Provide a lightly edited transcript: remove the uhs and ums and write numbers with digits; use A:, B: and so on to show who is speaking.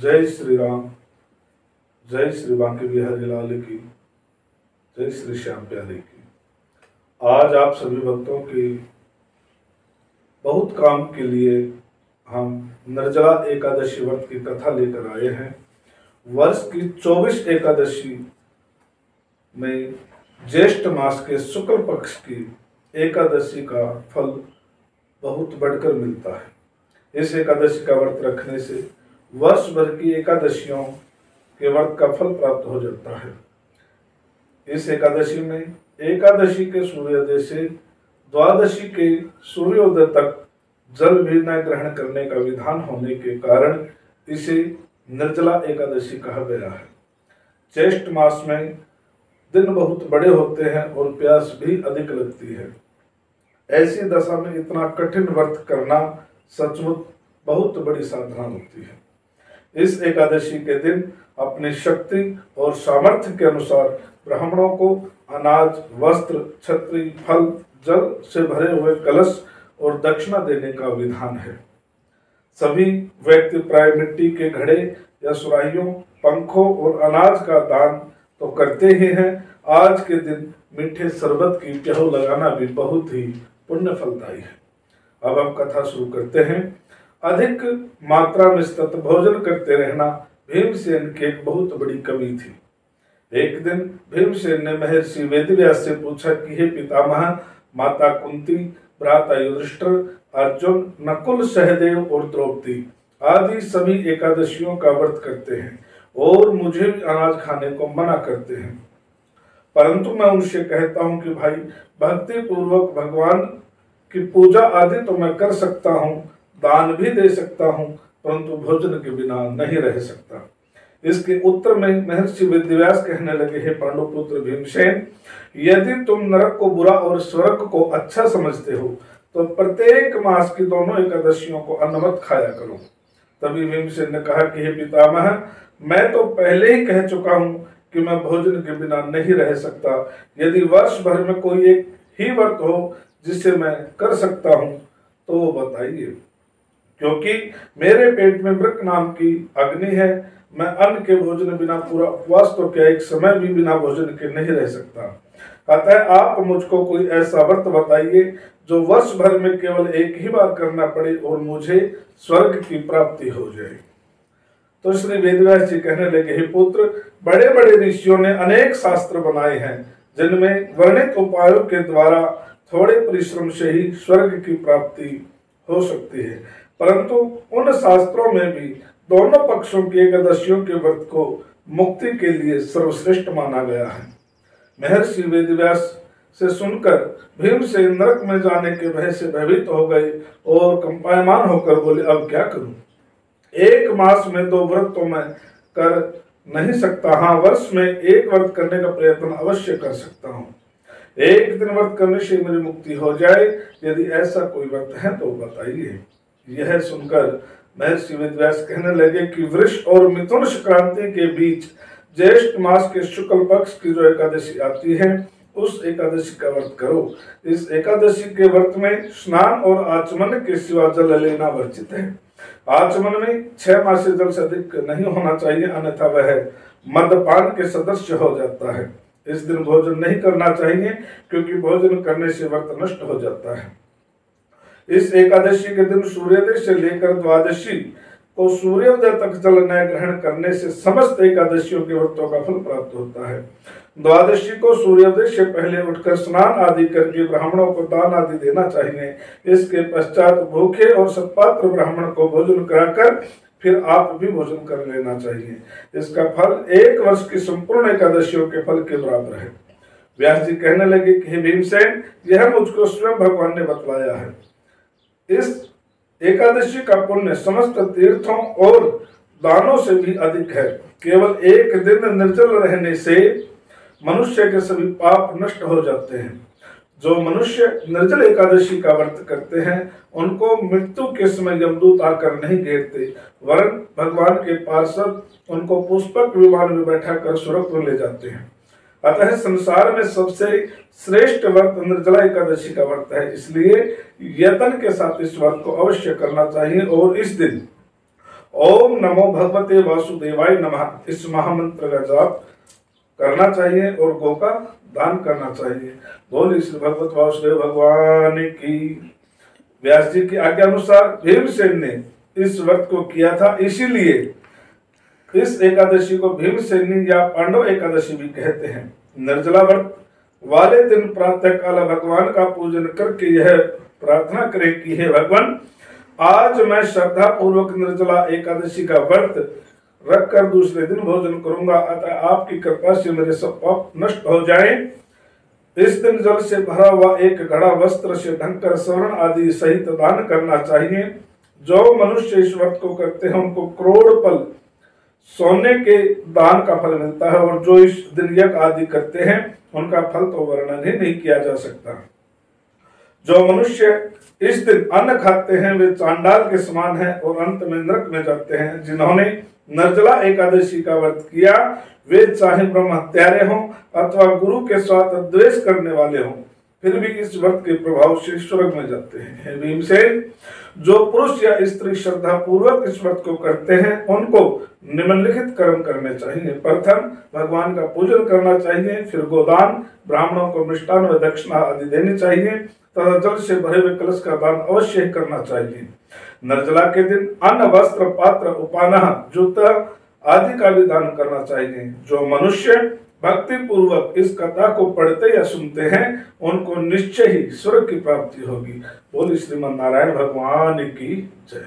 A: जय श्री राम, जय श्री बांके बिहारी लाल की, जय श्री श्याम प्यारे की। आज आप सभी भक्तों के बहुत काम के लिए हम निर्जला एकादशी व्रत की कथा लेकर आए हैं। वर्ष की 24 एकादशी में ज्येष्ठ मास के शुक्ल पक्ष की एकादशी का फल बहुत बढ़कर मिलता है। इस एकादशी का व्रत रखने से वर्ष भर की एकादशियों के व्रत का फल प्राप्त हो जाता है। इस एकादशी में एकादशी के सूर्योदय से द्वादशी के सूर्योदय तक जल भी न ग्रहण करने का विधान होने के कारण इसे निर्जला एकादशी कहा गया है। ज्येष्ठ मास में दिन बहुत बड़े होते हैं और प्यास भी अधिक लगती है। ऐसी दशा में इतना कठिन व्रत करना सचमुच बहुत बड़ी साधना होती है। इस एकादशी के दिन अपनी शक्ति और सामर्थ्य के अनुसार ब्राह्मणों को अनाज, वस्त्र, छत्री, फल, जल से भरे हुए कलश और दक्षिणा देने का विधान है। सभी व्यक्ति प्राय मिट्टी के घड़े या सुराहियों, पंखों और अनाज का दान तो करते ही हैं। आज के दिन मीठे शरबत की प्याऊ लगाना भी बहुत ही पुण्य फलदायी है। अब हम कथा शुरू करते हैं। अधिक मात्रा में सतत भोजन करते रहना भीमसेन की एक बहुत बड़ी कमी थी। एक दिन भीमसेन ने महर्षि वेदव्यास से पूछा कि हे पितामह, माता कुंती, भ्राता युधिष्ठिर, अर्जुन, नकुल, सहदेव और द्रौपदी आदि सभी एकादशियों का व्रत करते हैं और मुझे भी अनाज खाने को मना करते हैं, परंतु मैं उनसे कहता हूं कि भाई, भक्ति पूर्वक भगवान की पूजा आदि तो मैं कर सकता हूं, दान भी दे सकता हूं, परंतु भोजन के बिना नहीं रह सकता। इसके उत्तर में महर्षि वेदव्यास कहने लगे, हे पांडुपुत्र भीमसेन, यदि तुम नरक को बुरा और स्वर्ग को अच्छा समझते हो तो प्रत्येक मास की दोनों एकादशियों को अन्न मत खाया करो। तभी भीमसेन ने कहा कि हे पितामह, मैं तो पहले ही कह चुका हूं कि मैं भोजन के बिना नहीं रह सकता। यदि वर्ष भर में कोई एक ही व्रत हो जिसे मैं कर सकता हूं तो वो बताइए, क्योंकि मेरे पेट में वृक नाम की अग्नि है। मैं अन्न के भोजन बिना पूरा उपवास तो क्या एक समय भी बिना भोजन के नहीं रह सकता। अतः आप मुझको कोई ऐसा व्रत बताइए जो वर्ष भर में केवल एक ही बार करना पड़े और मुझे स्वर्ग की प्राप्ति हो जाए। तो श्री वेदव्यास जी कहने लगे, हे पुत्र, बड़े बड़े ऋषियों ने अनेक शास्त्र बनाए हैं जिनमें वर्णित उपायों के द्वारा थोड़े परिश्रम से ही स्वर्ग की प्राप्ति हो सकती है, परंतु उन शास्त्रों में भी दोनों पक्षों की एकादशियों के व्रत को मुक्ति के लिए सर्वश्रेष्ठ माना गया है। महर्षि वेदव्यास से सुनकर भीमसेन नरक में जाने के भय से भयभीत हो गए और कंपायमान होकर बोले, अब क्या करूं? एक मास में 2 व्रत तो मैं कर नहीं सकता, हाँ वर्ष में एक व्रत करने का प्रयत्न अवश्य कर सकता हूँ। एक दिन व्रत करने से मेरी मुक्ति हो जाए, यदि ऐसा कोई व्रत है तो बताइए। यह सुनकर महर्षि वेदव्यास कहने लगे कि वृष और मिथुन संक्रांति के बीच ज्येष्ठ मास के शुक्ल पक्ष की जो एकादशी आती है उस एकादशी का व्रत करो। इस एकादशी के व्रत में स्नान और आचमन के सिवा जल लेना वर्जित है। आचमन में 6 मास से जल से अधिक नहीं होना चाहिए, अन्यथा वह मदपान के सदस्य हो जाता है। इस दिन भोजन नहीं करना चाहिए क्योंकि भोजन करने से व्रत नष्ट हो जाता है। इस एकादशी के दिन सूर्योदय से लेकर द्वादशी को सूर्योदय तक जल न ग्रहण करने से समस्त एकादशियों के व्रतों का फल प्राप्त होता है। द्वादशी को सूर्योदय से पहले उठकर स्नान आदि करके ब्राह्मणों को दान आदि देना चाहिए। इसके पश्चात भूखे और सत्पात्र ब्राह्मण को भोजन कराकर फिर आप भी भोजन कर लेना चाहिए। इसका फल 1 वर्ष की संपूर्ण एकादशियों के फल के बराबर है। व्यास जी कहने लगे कि हे भीमसेन, यह मुझको स्वयं भगवान ने बतलाया है। इस एकादशी का पुण्य समस्त तीर्थों और दानों से भी अधिक है। केवल एक दिन निर्जल रहने से मनुष्य के सभी पाप नष्ट हो जाते हैं। जो मनुष्य निर्जल एकादशी का व्रत करते हैं उनको मृत्यु के समय यमदूत आकर नहीं घेरते, वरन भगवान के पार्षद उनको पुष्पक विमान में बैठाकर स्वर्ग में ले जाते हैं। अतः संसार में सबसे श्रेष्ठ व्रत निर्जला एकादशी का व्रत है, इसलिए यत्न के साथ इस व्रत को अवश्य करना चाहिए और इस दिन ओम नमो भगवते वासुदेवाय नमः इस महामंत्र का जाप करना चाहिए और गौ का दान करना चाहिए। बोल श्री भगवत वासुदेव भगवान की। व्यास जी की आज्ञा अनुसार भीमसेन ने इस व्रत को किया था, इसीलिए इस एकादशी को भीमसेनी या पांडव एकादशी भी कहते हैं। निर्जला व्रत वाले दिन प्रातः काल भगवान का पूजन करके यह प्रार्थना करें कि हे भगवान, आज मैं श्रद्धा पूर्वक निर्जला एकादशी का व्रत रखकर दूसरे दिन भोजन करूंगा, अतः आपकी कृपा से मेरे सब पाप नष्ट हो जाएं। इस दिन जल से भरा हुआ एक घड़ा वस्त्र से ढककर स्वर्ण आदि सहित दान करना चाहिए। जो मनुष्य इस व्रत को करते हैं उनको करोड़ पल सोने के दान का फल मिलता है, और जो इस दिन यज्ञ आदि करते हैं उनका फल तो वर्णन ही नहीं किया जा सकता। जो मनुष्य इस दिन अन्न खाते हैं वे चांडाल के समान हैं और अंत में नरक में जाते हैं। जिन्होंने निर्जला एकादशी का व्रत किया वे चाहे ब्रह्म हत्यारे हों अथवा गुरु के साथ द्वेष करने वाले हों, फिर भी इस व्रत के प्रभाव से स्वर्ग में जाते हैं। हे भीमसेन, जो पुरुष या स्त्री श्रद्धा पूर्वक इस व्रत को करते हैं उनको निम्नलिखित कर्म करने चाहिए। प्रथम, भगवान का पूजन करना चाहिए, फिर गोदान, ब्राह्मणों को मिष्टान व दक्षिणा आदि देनी चाहिए तथा जल से भरे हुए कलश का दान अवश्य करना चाहिए। निर्जला के दिन अन्न, वस्त्र, पात्र, उपानह, जूता आदि का भी दान करना चाहिए। जो मनुष्य भक्ति पूर्वक इस कथा को पढ़ते या सुनते हैं उनको निश्चय ही स्वर्ग की प्राप्ति होगी। बोल श्रीमन नारायण भगवान की जय।